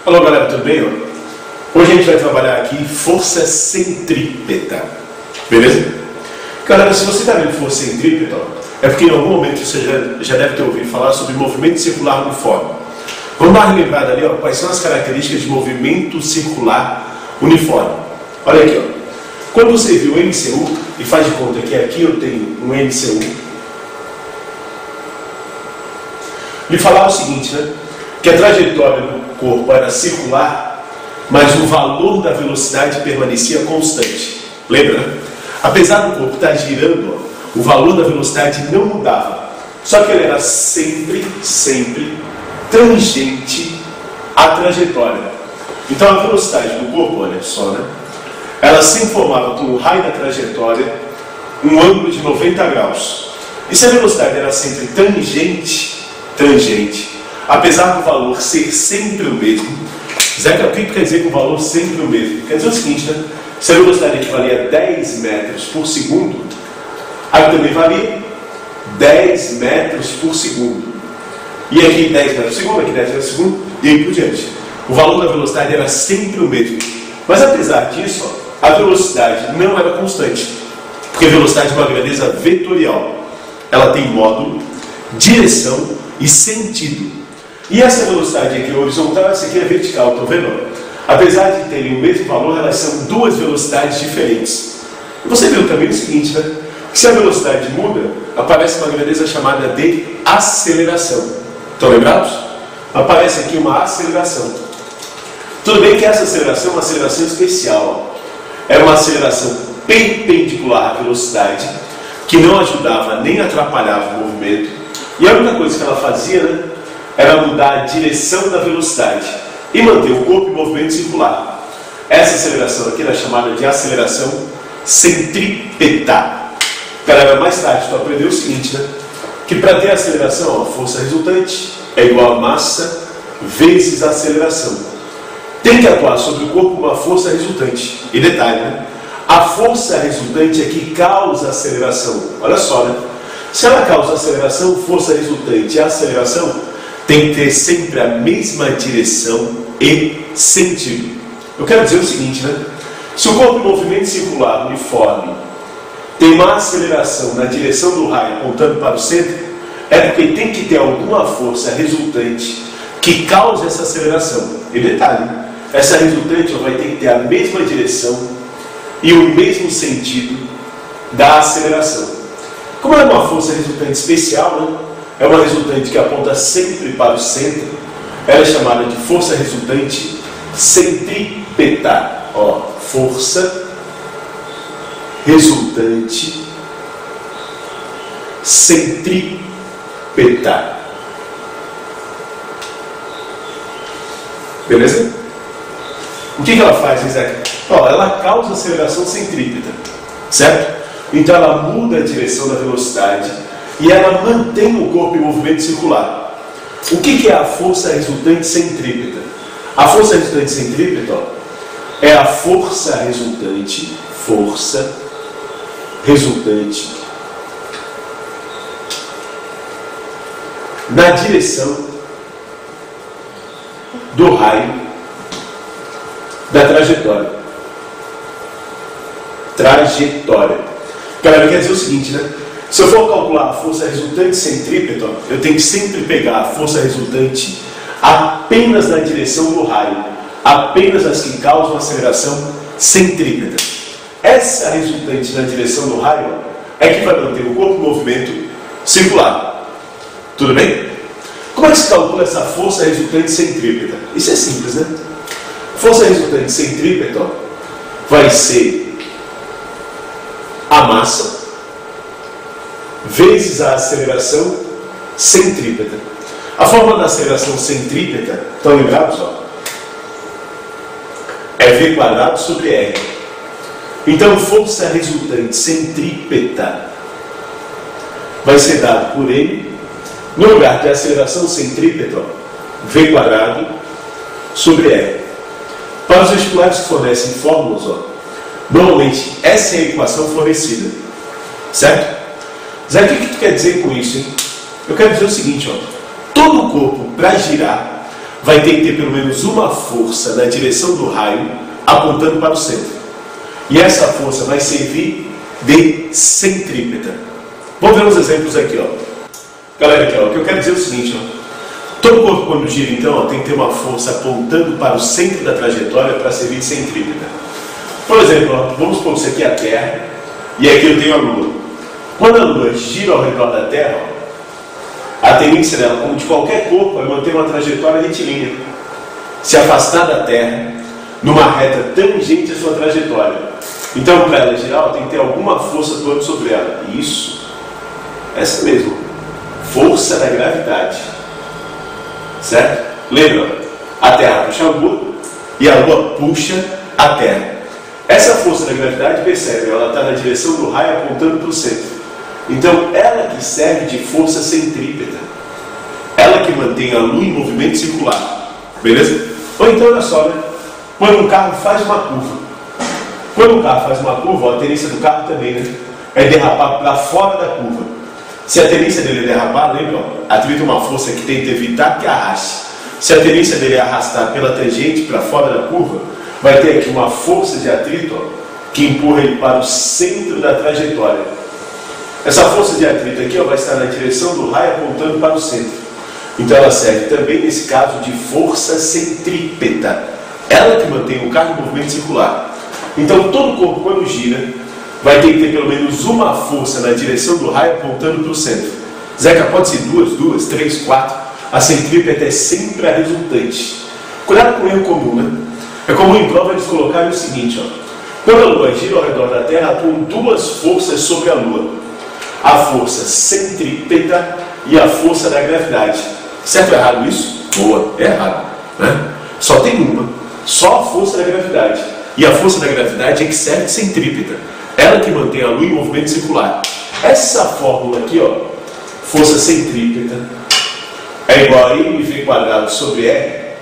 Alô galera, tudo bem? Hoje a gente vai trabalhar aqui força centrípeta, beleza? Galera, se você está vendo força centrípeta, é porque em algum momento você já deve ter ouvido falar sobre movimento circular uniforme. Vamos dar uma relembrada ali, quais são as características de movimento circular uniforme. Olha aqui, quando você viu o MCU, e faz de conta que aqui eu tenho um MCU, lhe falar o seguinte, que a trajetória do corpo era circular, mas o valor da velocidade permanecia constante. Lembra, Apesar do corpo estar girando, o valor da velocidade não mudava. Só que ele era sempre tangente à trajetória. Então a velocidade do corpo, olha só, ela sempre formava com o raio da trajetória um ângulo de 90 graus. E se a velocidade era sempre tangente, apesar do valor ser sempre o mesmo, Zeca, o que quer dizer com o valor sempre o mesmo? Quer dizer o seguinte, se a velocidade equivalia a 10 metros por segundo, aqui também valia 10 metros por segundo. E aqui 10 metros por segundo, aqui 10 metros por segundo, e aí por diante. O valor da velocidade era sempre o mesmo. Mas apesar disso, a velocidade não era constante. Porque a velocidade é uma grandeza vetorial. Ela tem módulo, direção e sentido. E essa velocidade aqui é horizontal, essa aqui é vertical, estão vendo? Apesar de terem o mesmo valor, elas são duas velocidades diferentes. E você viu também o seguinte, que se a velocidade muda, aparece uma grandeza chamada de aceleração. Estão lembrados? Aparece aqui uma aceleração. Tudo bem que essa aceleração é uma aceleração especial. Era uma aceleração perpendicular à velocidade, que não ajudava nem atrapalhava o movimento. E a única coisa que ela fazia, era mudar a direção da velocidade e manter o corpo em movimento circular. Essa aceleração aqui era chamada de aceleração centrípeta. Galera, mais tarde tu aprendeu o seguinte, que para ter aceleração, a força resultante é igual a massa vezes a aceleração. Tem que atuar sobre o corpo uma força resultante. E detalhe, a força resultante é que causa a aceleração. Olha só, se ela causa aceleração, força resultante e aceleração tem que ter sempre a mesma direção e sentido. Eu quero dizer o seguinte, se o corpo em movimento circular uniforme tem uma aceleração na direção do raio apontando para o centro, é porque tem que ter alguma força resultante que cause essa aceleração. E detalhe, essa resultante vai ter que ter a mesma direção e o mesmo sentido da aceleração. Como é uma força resultante especial, é uma resultante que aponta sempre para o centro, ela é chamada de força resultante centrípeta. Força resultante centrípeta. Beleza? O que ela faz, Isaac? Ela causa aceleração centrípeta, certo? Então ela muda a direção da velocidade e ela mantém o corpo em movimento circular. O que é a força resultante centrípeta? A força resultante centrípeta é a força resultante na direção do raio da trajetória. Galera, quer dizer o seguinte, se eu for calcular a força resultante centrípeta, eu tenho que sempre pegar a força resultante apenas na direção do raio, apenas as que causam aceleração centrípeta. Essa resultante na direção do raio é que vai manter o corpo em movimento circular. Tudo bem? Como é que se calcula essa força resultante centrípeta? Isso é simples, Força resultante centrípeta vai ser a massa vezes a aceleração centrípeta. A forma da aceleração centrípeta, estão lembrados? É V quadrado sobre R. Então, força resultante centrípeta vai ser dado por M, no lugar de aceleração centrípeta, V quadrado sobre R. Para os vestibulares que fornecem fórmulas, normalmente essa é a equação fornecida. Certo? Zé, o que tu quer dizer com isso, Eu quero dizer o seguinte, todo o corpo, para girar, vai ter que ter pelo menos uma força na direção do raio apontando para o centro. E essa força vai servir de centrípeta. Vamos ver uns exemplos aqui, ó. Galera, aqui, ó, o que eu quero dizer é o seguinte, ó. Todo corpo quando gira, então, ó, tem que ter uma força apontando para o centro da trajetória para servir de centrípeta. Por exemplo, ó, vamos supor que isso aqui é a Terra e aqui eu tenho a Lua. Quando a Lua gira ao redor da Terra, ó, a tendência dela, como de qualquer corpo, é manter uma trajetória retilínea, se afastar da Terra numa reta tangente à sua trajetória. Então, para ela girar, ó, tem que ter alguma força atuando sobre ela. Isso, essa mesmo, força da gravidade. Certo? Lembra? A Terra puxa a Lua e a Lua puxa a Terra. Essa força da gravidade, percebe, ela está na direção do raio apontando para o centro. Então, ela que serve de força centrípeta. Ela que mantém a Lua em movimento circular. Beleza? Ou então, olha só, né? Quando um carro faz uma curva. Quando um carro faz uma curva, ó, a tendência do carro também, né? É derrapar para fora da curva. Se a tendência dele é derrapar, lembra? Atrito é uma força que tenta evitar que arraste. Se a tendência dele é arrastar pela tangente para fora da curva, vai ter aqui uma força de atrito, ó, que empurra ele para o centro da trajetória. Essa força de atrito aqui, ó, vai estar na direção do raio apontando para o centro. Então ela serve também, nesse caso, de força centrípeta. Ela que mantém o carro em movimento circular. Então todo corpo, quando gira, vai ter que ter pelo menos uma força na direção do raio apontando para o centro. Zeca, pode ser duas, três, quatro. A centrípeta é sempre a resultante. Cuidado com o erro comum, né? É comum em prova eles colocarem o seguinte, ó. Quando a Lua gira ao redor da Terra, atuam duas forças sobre a Lua. A força centrípeta e a força da gravidade. Certo ou errado isso? Boa, é errado, né? Só tem uma. Só a força da gravidade. E a força da gravidade é que serve de centrípeta. Ela que mantém a Lua em movimento circular. Essa fórmula aqui, ó, força centrípeta, é igual a mv quadrado sobre R,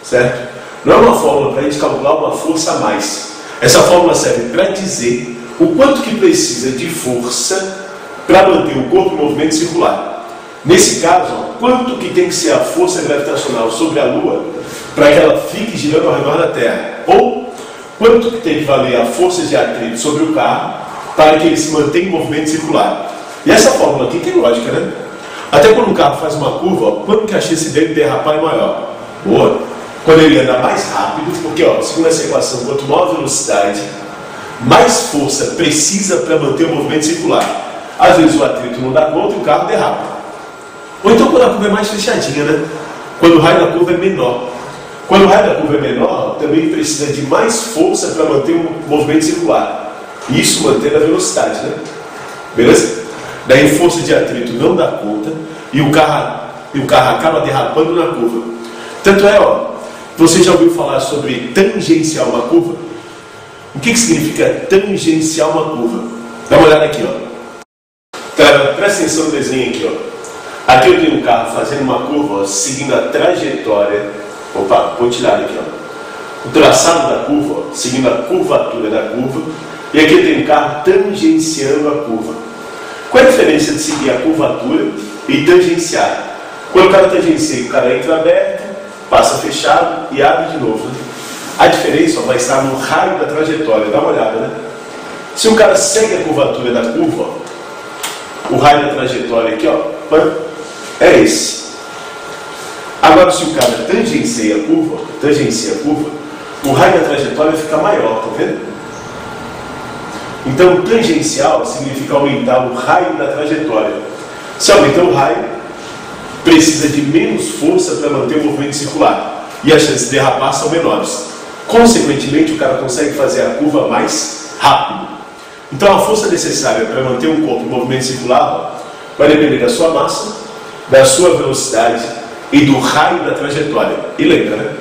certo? Não é uma fórmula para a gente calcular uma força a mais. Essa fórmula serve para dizer o quanto que precisa de força para manter o corpo em movimento circular. Nesse caso, ó, quanto que tem que ser a força gravitacional sobre a Lua para que ela fique girando ao redor da Terra. Ou quanto que tem que valer a força de atrito sobre o carro para que ele se mantenha em movimento circular. E essa fórmula aqui tem lógica, né? Até quando um carro faz uma curva, ó, quanto que a chance dele derrapar é maior? Boa! Quando ele anda mais rápido, porque, ó, segundo essa equação, quanto maior a velocidade, mais força precisa para manter o movimento circular. Às vezes o atrito não dá conta e o carro derrapa. Ou então quando a curva é mais fechadinha, né? Quando o raio da curva é menor. Quando o raio da curva é menor, também precisa de mais força para manter o movimento circular. E isso mantendo a velocidade, né? Beleza? Daí força de atrito não dá conta e o carro acaba derrapando na curva. Tanto é, ó, você já ouviu falar sobre tangenciar uma curva? O que significa tangenciar uma curva? Dá uma olhada aqui, ó. Cara, presta atenção no desenho aqui, ó. Aqui eu tenho um carro fazendo uma curva, ó, seguindo a trajetória. Opa, vou tirar aqui, ó. O traçado da curva, ó, seguindo a curvatura da curva. E aqui eu tenho um carro tangenciando a curva. Qual é a diferença de seguir a curvatura e tangenciar? Quando o cara tangencia, o cara entra aberto, passa fechado e abre de novo, né? A diferença, ó, vai estar no raio da trajetória. Dá uma olhada, né? Se o cara segue a curvatura da curva, ó, o raio da trajetória aqui, ó, é esse. Agora, se o cara tangencia a curva, o raio da trajetória fica maior, tá vendo? Então, tangencial significa aumentar o raio da trajetória. Se aumentar o raio, precisa de menos força para manter o movimento circular. E as chances de derrapar são menores. Consequentemente, o cara consegue fazer a curva mais rápido. Então, a força necessária para manter um corpo em movimento circular vai depender da sua massa, da sua velocidade e do raio da trajetória. E lembra, né?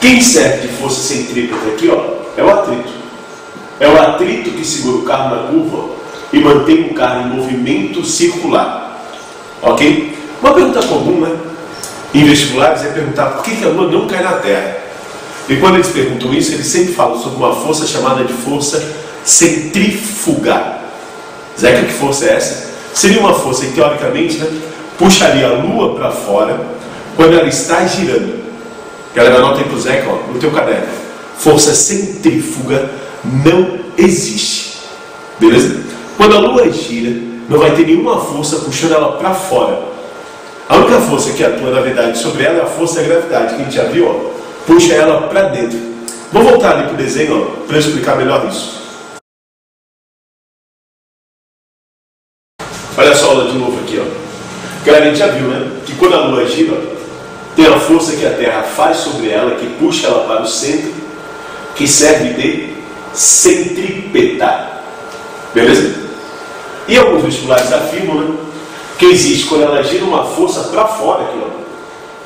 Quem serve de força centrípeta aqui, ó, é o atrito. É o atrito que segura o carro na curva e mantém o carro em movimento circular. Ok? Uma pergunta comum, né, em vestibulares é perguntar por que a Lua não cai na Terra. E quando eles perguntam isso, eles sempre falam sobre uma força chamada de força centrífuga. Zeca, que força é essa? Seria uma força que, teoricamente, né, puxaria a Lua para fora quando ela está girando. Galera, anota aí pro Zeca, ó, no teu caderno. Força centrífuga não existe. Beleza? Quando a Lua gira, não vai ter nenhuma força puxando ela para fora. A única força que atua, na verdade, sobre ela é a força da gravidade, que a gente já viu, ó, puxa ela para dentro. Vou voltar ali pro desenho, para explicar melhor isso. Olha só a aula de novo aqui, ó. Galera, a gente já viu, né? Que quando a Lua gira, tem a força que a Terra faz sobre ela, que puxa ela para o centro, que serve de centrípeta. Beleza? E alguns vestibulares afirmam, né, que existe, quando ela gira, uma força para fora aqui, ó,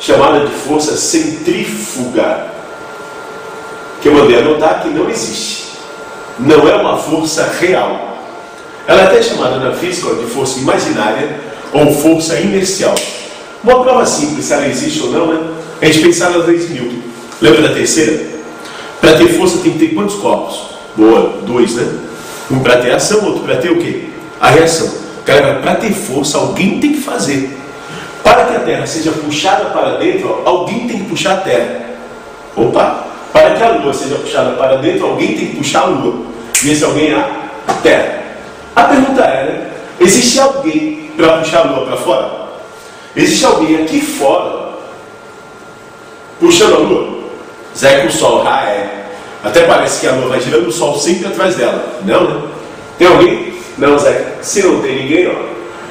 chamada de força centrífuga, que eu mandei anotar que não existe. Não é uma força real. Ela é até chamada na física, ó, de força imaginária ou força inercial. Uma prova simples, se ela existe ou não, né? A gente pensar nas leis de Newton. Lembra da terceira? Para ter força tem que ter quantos corpos? Boa, 2, né? Um para ter ação, outro para ter o quê? A reação. Galera, para ter força, alguém tem que fazer. Para que a Terra seja puxada para dentro, ó, alguém tem que puxar a Terra. Opa! Para que a Lua seja puxada para dentro, alguém tem que puxar a Lua. E esse alguém é a Terra. A pergunta é, né? Existe alguém para puxar a Lua para fora? Existe alguém aqui fora puxando a Lua? Zeca, o Sol. Ah, é. Até parece que a Lua vai girando, o Sol sempre atrás dela. Não, né? Tem alguém? Não, Zeca. Se não tem ninguém, ó,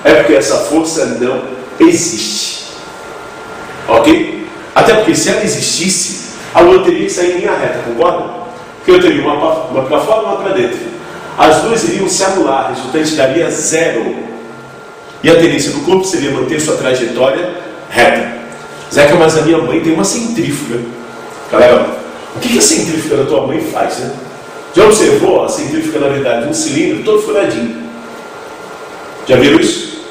é porque essa força não existe. Ok? Até porque se ela existisse, a Lua teria que sair em linha reta, concorda? Porque eu teria uma para fora e uma para dentro. As duas iriam se anular, o resultante daria 0. E a tendência do corpo seria manter sua trajetória reta. Zeca, mas a minha mãe tem uma centrífuga. Galera, o que a centrífuga da tua mãe faz, né? Já observou a centrífuga, na verdade, um cilindro todo furadinho? Já viram isso?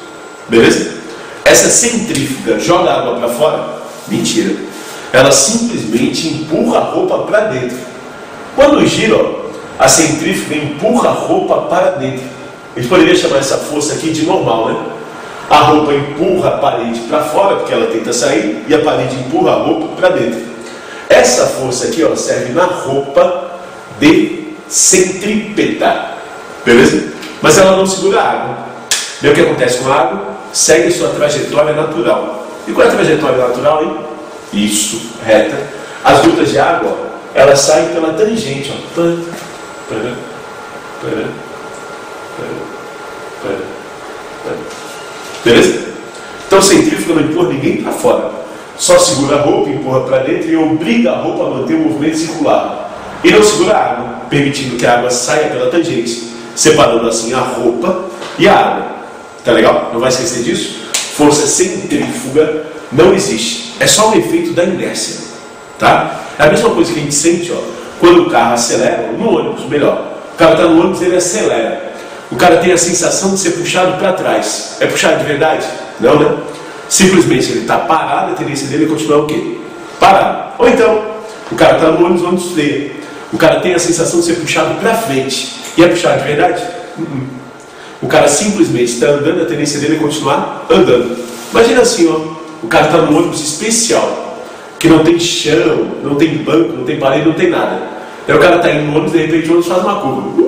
Beleza? Essa centrífuga joga água para fora? Mentira. Ela simplesmente empurra a roupa para dentro. Quando gira, ó, a centrífuga empurra a roupa para dentro. A gente poderia chamar essa força aqui de normal, né? A roupa empurra a parede para fora, porque ela tenta sair, e a parede empurra a roupa para dentro. Essa força aqui, ó, serve na roupa de centrípeta. Beleza? Mas ela não segura a água. Vê o que acontece com a água? Segue sua trajetória natural. E qual é a trajetória natural, hein? Isso, reta. As gotas de água, ó, elas saem pela tangente, ó. Beleza? Então centrífuga não empurra ninguém para fora. Só segura a roupa, empurra para dentro e obriga a roupa a manter o movimento circular. E não segura a água, permitindo que a água saia pela tangente, separando assim a roupa e a água. Tá legal? Não vai esquecer disso? Força centrífuga não existe. É só um efeito da inércia. Tá? É a mesma coisa que a gente sente, ó, quando o carro acelera, no ônibus, melhor. O cara está no ônibus, ele acelera. O cara tem a sensação de ser puxado para trás. É puxado de verdade? Não, né? Simplesmente ele está parado, a tendência dele é continuar o quê? Parado. Ou então, o cara está no ônibus, ônibus freia. O cara tem a sensação de ser puxado para frente. E é puxado de verdade? O cara simplesmente está andando, a tendência dele é continuar andando. Imagina assim, ó, o cara está num ônibus especial, que não tem chão, não tem banco, não tem parede, não tem nada. Aí o cara está indo no ônibus, de repente o ônibus faz uma curva.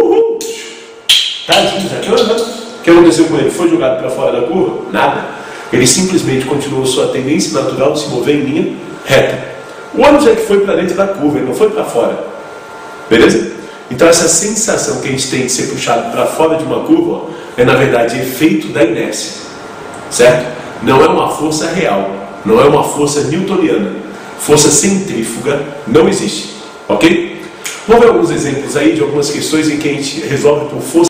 Tadinho, já que andando. O que aconteceu com ele? Foi jogado para fora da curva? Nada. Ele simplesmente continuou sua tendência natural de se mover em linha reta. O ônibus é que foi para dentro da curva, ele não foi para fora. Beleza? Então essa sensação que a gente tem de ser puxado para fora de uma curva, ó, é na verdade efeito da inércia. Certo? Não é uma força real. Não é uma força newtoniana. Força centrífuga não existe. Ok? Vamos ver alguns exemplos aí de algumas questões em que a gente resolve por força